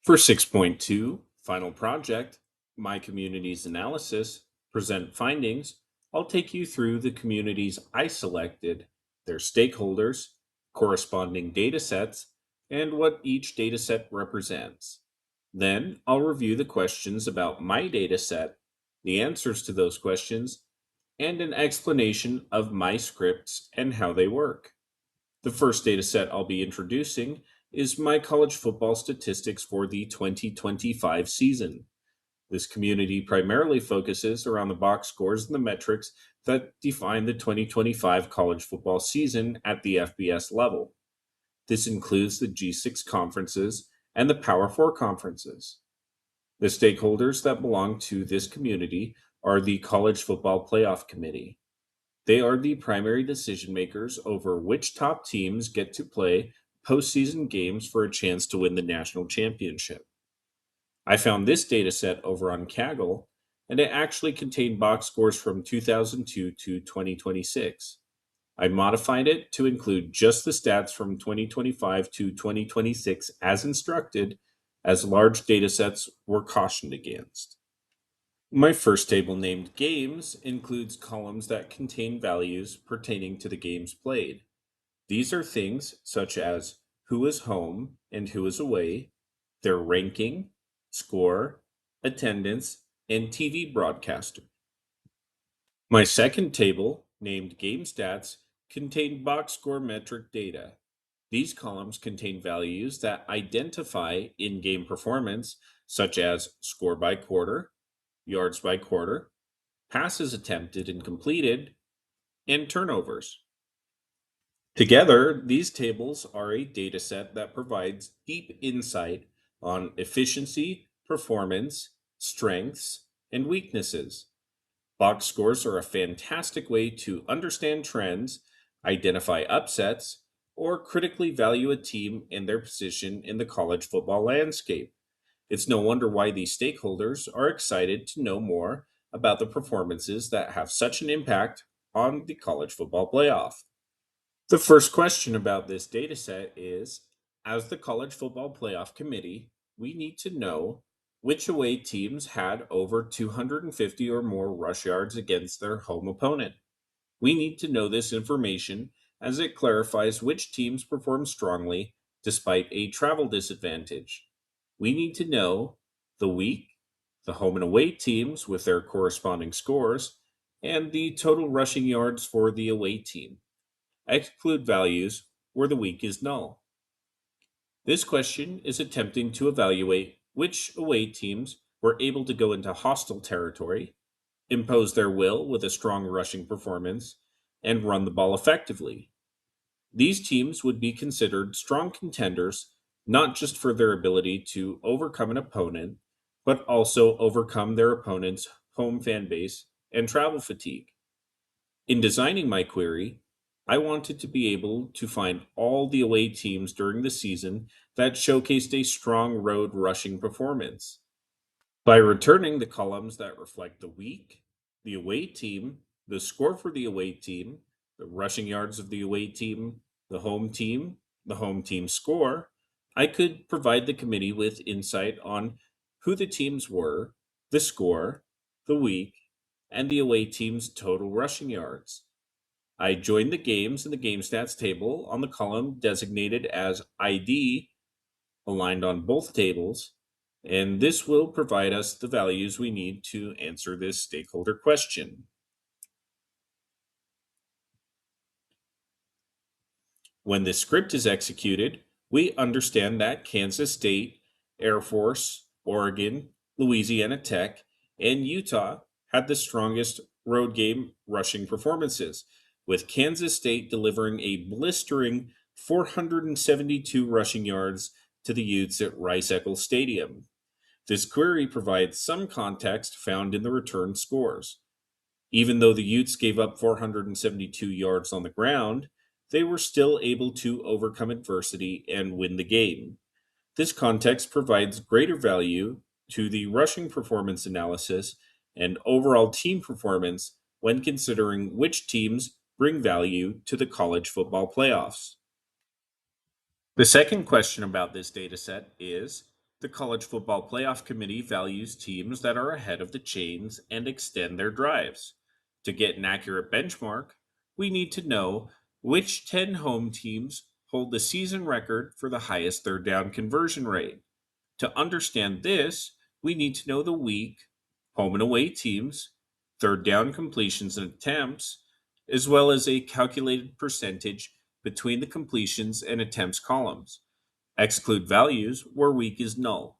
For 6.2, Final Project, My Community's Analysis, Present Findings, I'll take you through the communities I selected, their stakeholders, corresponding data sets, and what each data set represents. Then I'll review the questions about my data set, the answers to those questions, and an explanation of my scripts and how they work. The first data set I'll be introducing is my college football statistics for the 2025 season. This community primarily focuses around the box scores and the metrics that define the 2025 college football season at the FBS level. This includes the G6 conferences and the Power 4 conferences. The stakeholders that belong to this community are the College Football Playoff Committee. They are the primary decision makers over which top teams get to play postseason games for a chance to win the national championship. I found this data set over on Kaggle, and it actually contained box scores from 2002 to 2026. I modified it to include just the stats from 2025 to 2026 as instructed, as large data sets were cautioned against. My first table named Games includes columns that contain values pertaining to the games played. These are things such as who is home and who is away, their ranking, score, attendance, and TV broadcaster. My second table, named Game Stats, contained box score metric data. These columns contain values that identify in game performance, such as score by quarter, yards by quarter, passes attempted and completed, and turnovers. Together, these tables are a data set that provides deep insight on efficiency, performance, strengths, and weaknesses. Box scores are a fantastic way to understand trends, identify upsets, or critically value a team and their position in the college football landscape. It's no wonder why these stakeholders are excited to know more about the performances that have such an impact on the college football playoff. The first question about this data set is, as the College Football Playoff Committee, we need to know which away teams had over 250 or more rush yards against their home opponent. We need to know this information as it clarifies which teams perform strongly despite a travel disadvantage. We need to know the week, the home and away teams with their corresponding scores, and the total rushing yards for the away team. Exclude values where the week is null. This question is attempting to evaluate which away teams were able to go into hostile territory, impose their will with a strong rushing performance, and run the ball effectively. These teams would be considered strong contenders not just for their ability to overcome an opponent, but also overcome their opponent's home fan base and travel fatigue. In designing my query, I wanted to be able to find all the away teams during the season that showcased a strong road rushing performance. By returning the columns that reflect the week, the away team, the score for the away team, the rushing yards of the away team, the home team score, I could provide the committee with insight on who the teams were, the score, the week, and the away team's total rushing yards. I joined the games in the game stats table on the column designated as ID, aligned on both tables, and this will provide us the values we need to answer this stakeholder question. When this script is executed, we understand that Kansas State, Air Force, Oregon, Louisiana Tech, and Utah had the strongest road game rushing performances, with Kansas State delivering a blistering 472 rushing yards to the Utes at Rice-Eccles Stadium. This query provides some context found in the return scores. Even though the Utes gave up 472 yards on the ground, they were still able to overcome adversity and win the game. This context provides greater value to the rushing performance analysis and overall team performance when considering which teams bring value to the college football playoffs. The second question about this dataset is, The College Football Playoff Committee values teams that are ahead of the chains and extend their drives. To get an accurate benchmark, we need to know which 10 home teams hold the season record for the highest third down conversion rate. To understand this, we need to know the week, home and away teams, third down completions and attempts, as well as a calculated percentage between the completions and attempts columns. Exclude values where week is null.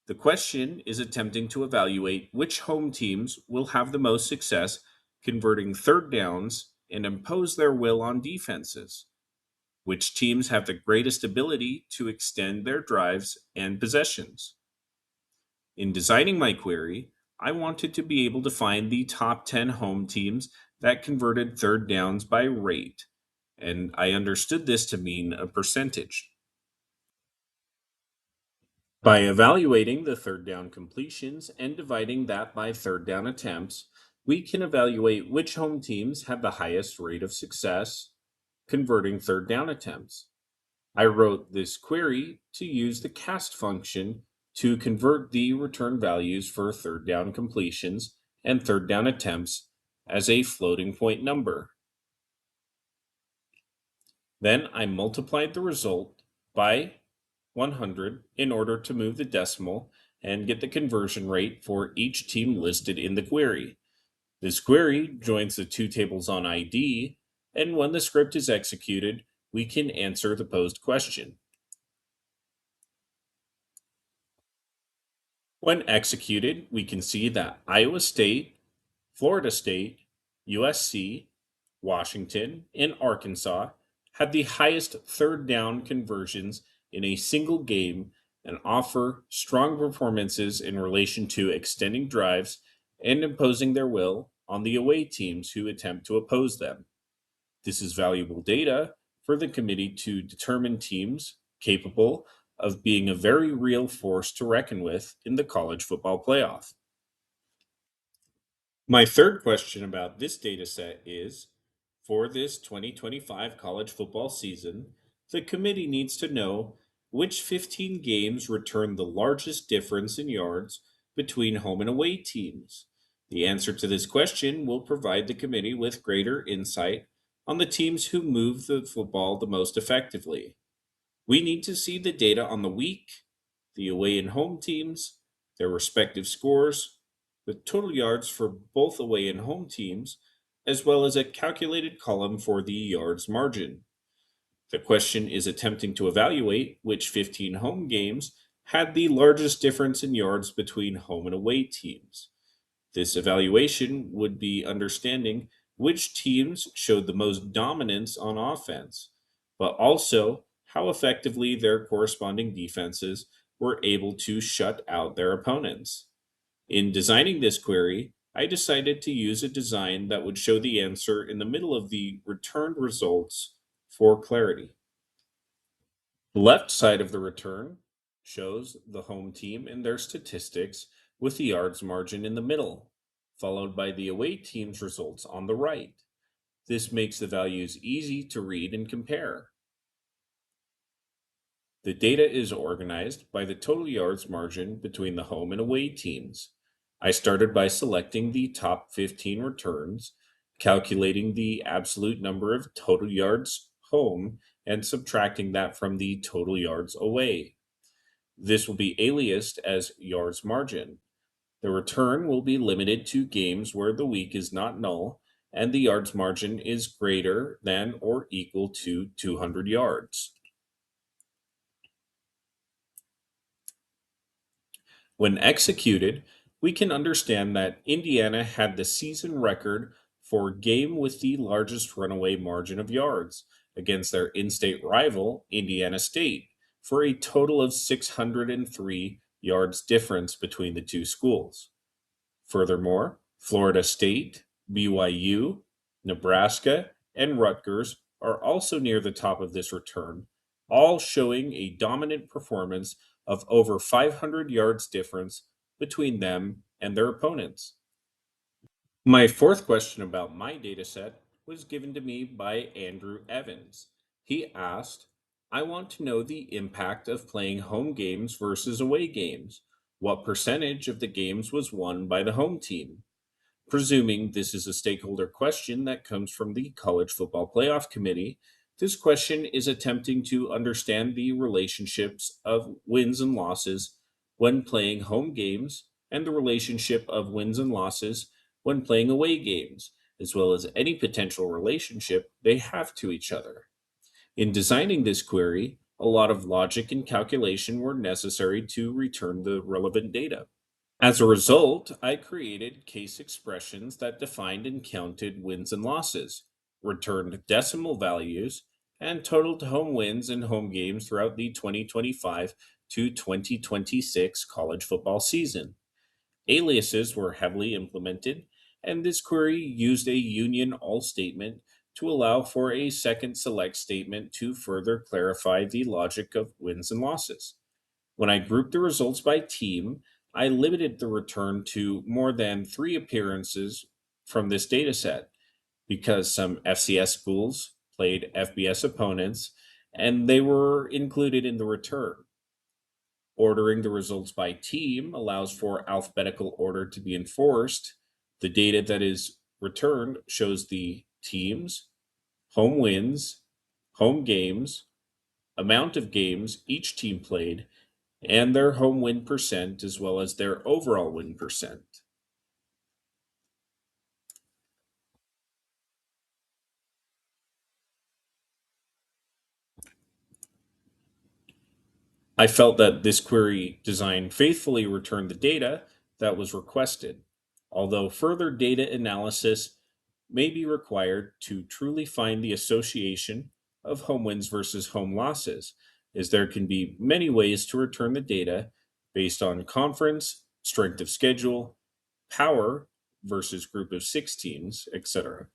The question is attempting to evaluate which home teams will have the most success converting third downs and impose their will on defenses. Which teams have the greatest ability to extend their drives and possessions? In designing my query, I wanted to be able to find the top 10 home teams that converted third downs by rate, and I understood this to mean a percentage. By evaluating the third down completions and dividing that by third down attempts, we can evaluate which home teams have the highest rate of success converting third down attempts. I wrote this query to use the cast function to convert the return values for third down completions and third down attempts as a floating point number. Then I multiplied the result by 100 in order to move the decimal and get the conversion rate for each team listed in the query. This query joins the two tables on ID, and when the script is executed, we can answer the posed question. When executed, we can see that Iowa State, Florida State, USC, Washington, and Arkansas had the highest third down conversions in a single game and offer strong performances in relation to extending drives and imposing their will on the away teams who attempt to oppose them. This is valuable data for the committee to determine teams capable of being a very real force to reckon with in the college football playoff. My third question about this data set is for this 2025 college football season, the committee needs to know which 15 games returned the largest difference in yards between home and away teams. The answer to this question will provide the committee with greater insight on the teams who move the football the most effectively. We need to see the data on the week, the away and home teams, their respective scores, with total yards for both away and home teams, as well as a calculated column for the yards margin. The question is attempting to evaluate which 15 home games had the largest difference in yards between home and away teams. This evaluation would be understanding which teams showed the most dominance on offense, but also how effectively their corresponding defenses were able to shut out their opponents. In designing this query, I decided to use a design that would show the answer in the middle of the returned results for clarity. The left side of the return shows the home team and their statistics with the yards margin in the middle, followed by the away team's results on the right. This makes the values easy to read and compare. The data is organized by the total yards margin between the home and away teams. I started by selecting the top 15 returns, calculating the absolute number of total yards home, and subtracting that from the total yards away. This will be aliased as yards margin. The return will be limited to games where the week is not null and the yards margin is greater than or equal to 200 yards. When executed, we can understand that Indiana had the season record for game with the largest runaway margin of yards against their in state rival, Indiana State, for a total of 603 yards difference between the two schools. Furthermore, Florida State, BYU, Nebraska, and Rutgers are also near the top of this return, all showing a dominant performance of over 500 yards difference between them and their opponents. My fourth question about my dataset was given to me by Andrew Evans. He asked, I want to know the impact of playing home games versus away games. What percentage of the games was won by the home team? Presuming this is a stakeholder question that comes from the College Football Playoff Committee, this question is attempting to understand the relationships of wins and losses when playing home games and the relationship of wins and losses when playing away games, as well as any potential relationship they have to each other. In designing this query, a lot of logic and calculation were necessary to return the relevant data. As a result, I created case expressions that defined and counted wins and losses, returned decimal values, and totaled home wins and home games throughout the 2025 to 2026 college football season. Aliases were heavily implemented, and this query used a union all statement to allow for a second select statement to further clarify the logic of wins and losses. When I grouped the results by team, I limited the return to more than three appearances from this dataset because some FCS schools played FBS opponents and they were included in the return. Ordering the results by team allows for alphabetical order to be enforced. The data that is returned shows the teams, home wins, home games, amount of games each team played, and their home win percent as well as their overall win percent. I felt that this query design faithfully returned the data that was requested, although further data analysis may be required to truly find the association of home wins versus home losses, as there can be many ways to return the data based on conference, strength of schedule, power versus group of six teams, etc.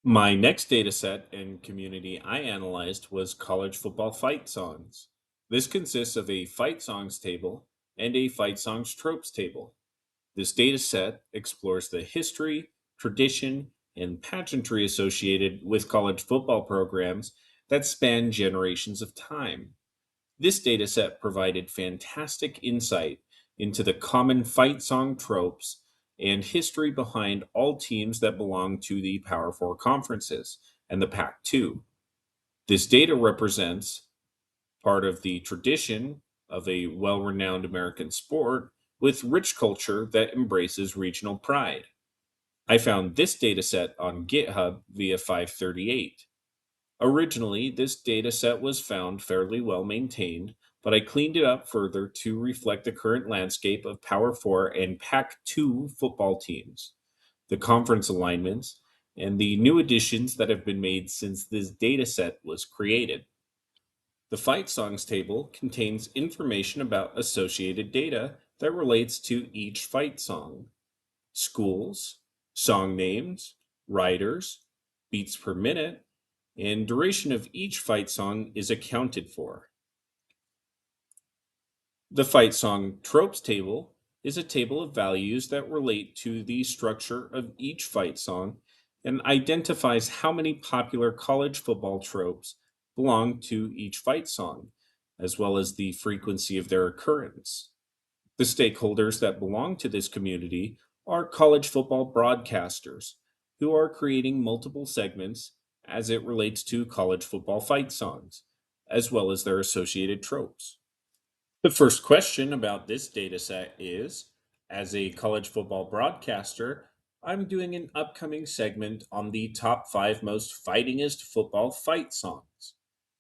My next data set and community I analyzed was college football fight songs. This consists of a fight songs table and a fight songs tropes table. This data set explores the history, tradition, and pageantry associated with college football programs that span generations of time. This dataset provided fantastic insight into the common fight song tropes and history behind all teams that belong to the Power Four conferences and the Pac 2. This data represents part of the tradition of a well renowned American sport with rich culture that embraces regional pride. I found this dataset on GitHub via 538. Originally, this data set was found fairly well maintained, but I cleaned it up further to reflect the current landscape of Power 4 and Pac 2 football teams, the conference alignments, and the new additions that have been made since this data set was created. The Fight Songs table contains information about associated data that relates to each fight song, schools, song names, writers, beats per minute, and duration of each fight song is accounted for. The fight song tropes table is a table of values that relate to the structure of each fight song and identifies how many popular college football tropes belong to each fight song, as well as the frequency of their occurrence. The stakeholders that belong to this community are college football broadcasters who are creating multiple segments as it relates to college football fight songs, as well as their associated tropes. The first question about this data set is, as a college football broadcaster, I'm doing an upcoming segment on the top 5 most fightingest football fight songs.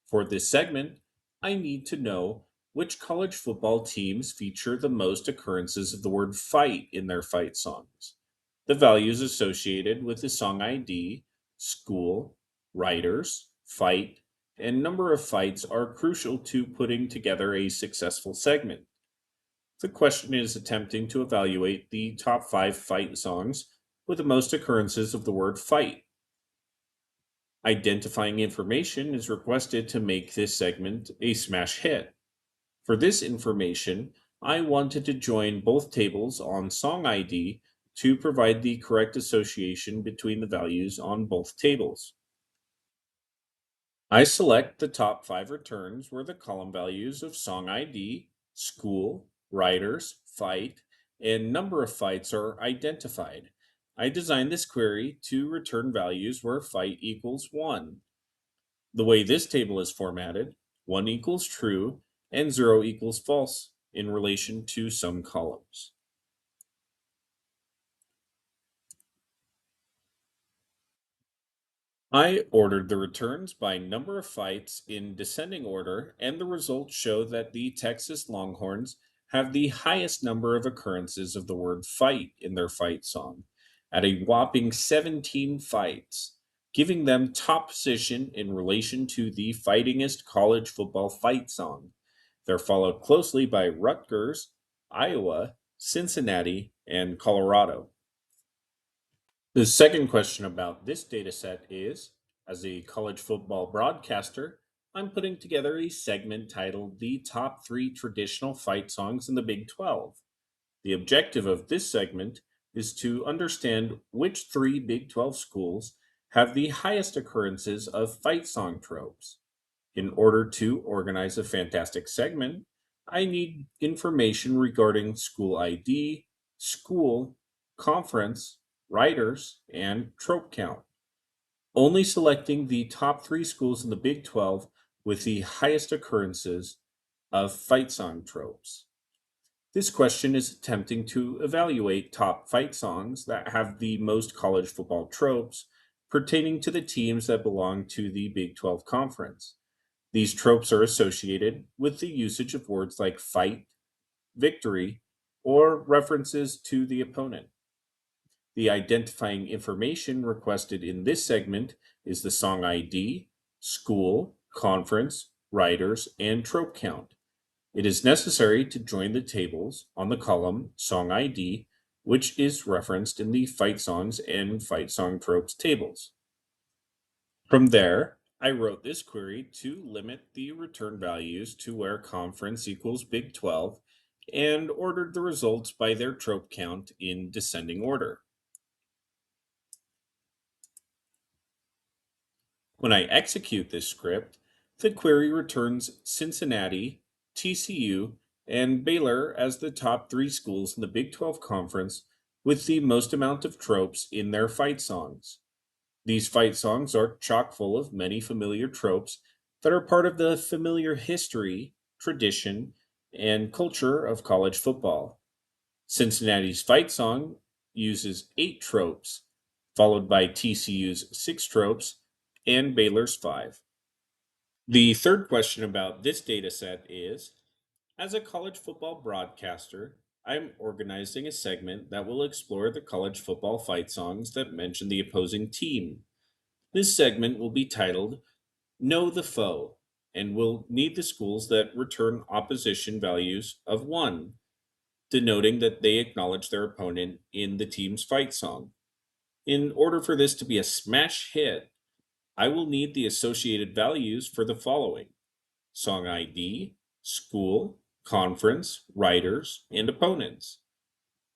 For this segment, I need to know which college football teams feature the most occurrences of the word fight in their fight songs. The values associated with the song ID, school, writers, fight, and number of fights are crucial to putting together a successful segment. The question is attempting to evaluate the top 5 fight songs with the most occurrences of the word fight. Identifying information is requested to make this segment a smash hit. For this information, I wanted to join both tables on song ID to provide the correct association between the values on both tables. I select the top 5 returns where the column values of song ID, school, writers, fight, and number of fights are identified. I design this query to return values where fight equals 1. The way this table is formatted, 1 equals true and 0 equals false in relation to some columns. I ordered the returns by number of fights in descending order, and the results show that the Texas Longhorns have the highest number of occurrences of the word fight in their fight song, at a whopping 17 fights, giving them top position in relation to the fightingest college football fight song. They're followed closely by Rutgers, Iowa, Cincinnati, and Colorado. The second question about this data set is, as a college football broadcaster, I'm putting together a segment titled The Top 3 Traditional Fight Songs in the Big 12. The objective of this segment is to understand which 3 Big 12 schools have the highest occurrences of fight song tropes. In order to organize a fantastic segment, I need information regarding school ID, school, conference, writers, and trope count. Only selecting the top 3 schools in the Big 12 with the highest occurrences of fight song tropes. This question is attempting to evaluate top fight songs that have the most college football tropes pertaining to the teams that belong to the Big 12 conference. These tropes are associated with the usage of words like fight, victory, or references to the opponent. The identifying information requested in this segment is the song ID, school, conference, writers, and trope count. It is necessary to join the tables on the column Song ID, which is referenced in the Fight Songs and Fight Song Tropes tables. From there, I wrote this query to limit the return values to where conference equals Big 12 and ordered the results by their trope count in descending order. When I execute this script, the query returns Cincinnati, TCU, and Baylor as the top 3 schools in the Big 12 conference with the most amount of tropes in their fight songs. These fight songs are chock full of many familiar tropes that are part of the familiar history, tradition, and culture of college football. Cincinnati's fight song uses 8 tropes, followed by TCU's 6 tropes and Baylor's 5. The third question about this data set is, as a college football broadcaster, I'm organizing a segment that will explore the college football fight songs that mention the opposing team. This segment will be titled Know the Foe and will need the schools that return opposition values of 1, denoting that they acknowledge their opponent in the team's fight song. In order for this to be a smash hit, I will need the associated values for the following: song ID, school, conference, writers, and opponents.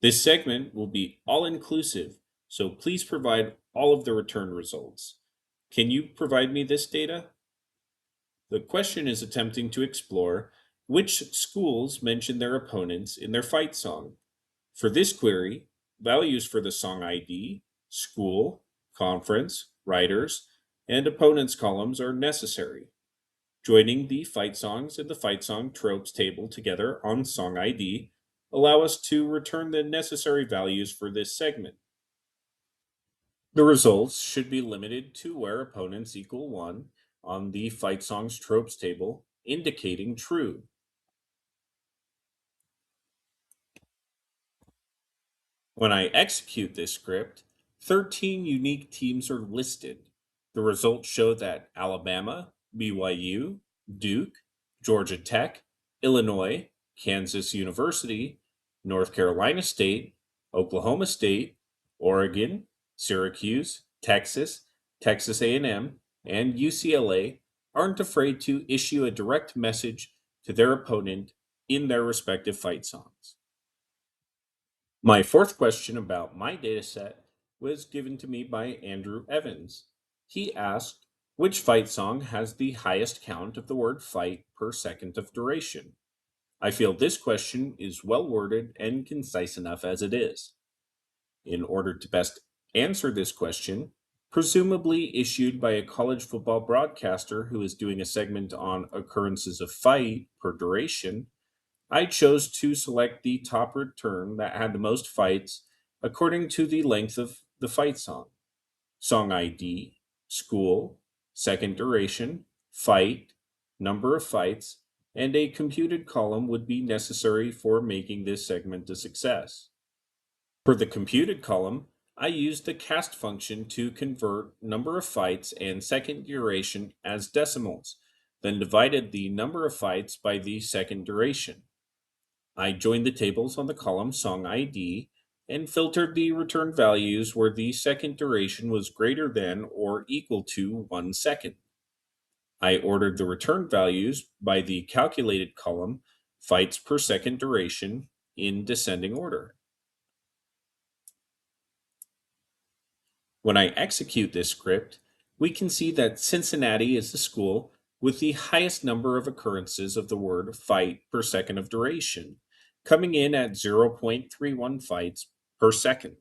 This segment will be all inclusive, so please provide all of the return results. Can you provide me this data? The question is attempting to explore which schools mention their opponents in their fight song. For this query, values for the song ID, school, conference, writers, and opponents columns are necessary. Joining the fight songs and the fight song tropes table together on song ID allow us to return the necessary values for this segment. The results should be limited to where opponents equal 1 on the fight songs tropes table, indicating true. When I execute this script, 13 unique teams are listed. The results show that Alabama, BYU, Duke, Georgia Tech, Illinois, Kansas University, North Carolina State, Oklahoma State, Oregon, Syracuse, Texas, Texas A&M, and UCLA aren't afraid to issue a direct message to their opponent in their respective fight songs. My fourth question about my dataset was given to me by Andrew Evans. He asked, Which fight song has the highest count of the word fight per second of duration? I feel this question is well worded and concise enough as it is. In order to best answer this question, presumably issued by a college football broadcaster who is doing a segment on occurrences of fight per duration, I chose to select the top return that had the most fights according to the length of the fight song. Song ID, school, second duration, fight, number of fights, and a computed column would be necessary for making this segment a success. For the computed column, I used the cast function to convert number of fights and second duration as decimals, then divided the number of fights by the second duration. I joined the tables on the column song ID and filtered the return values where the second duration was greater than or equal to 1 second. I ordered the return values by the calculated column fights per second duration in descending order. When I execute this script, we can see that Cincinnati is the school with the highest number of occurrences of the word fight per second of duration, coming in at 0.31 fights per second.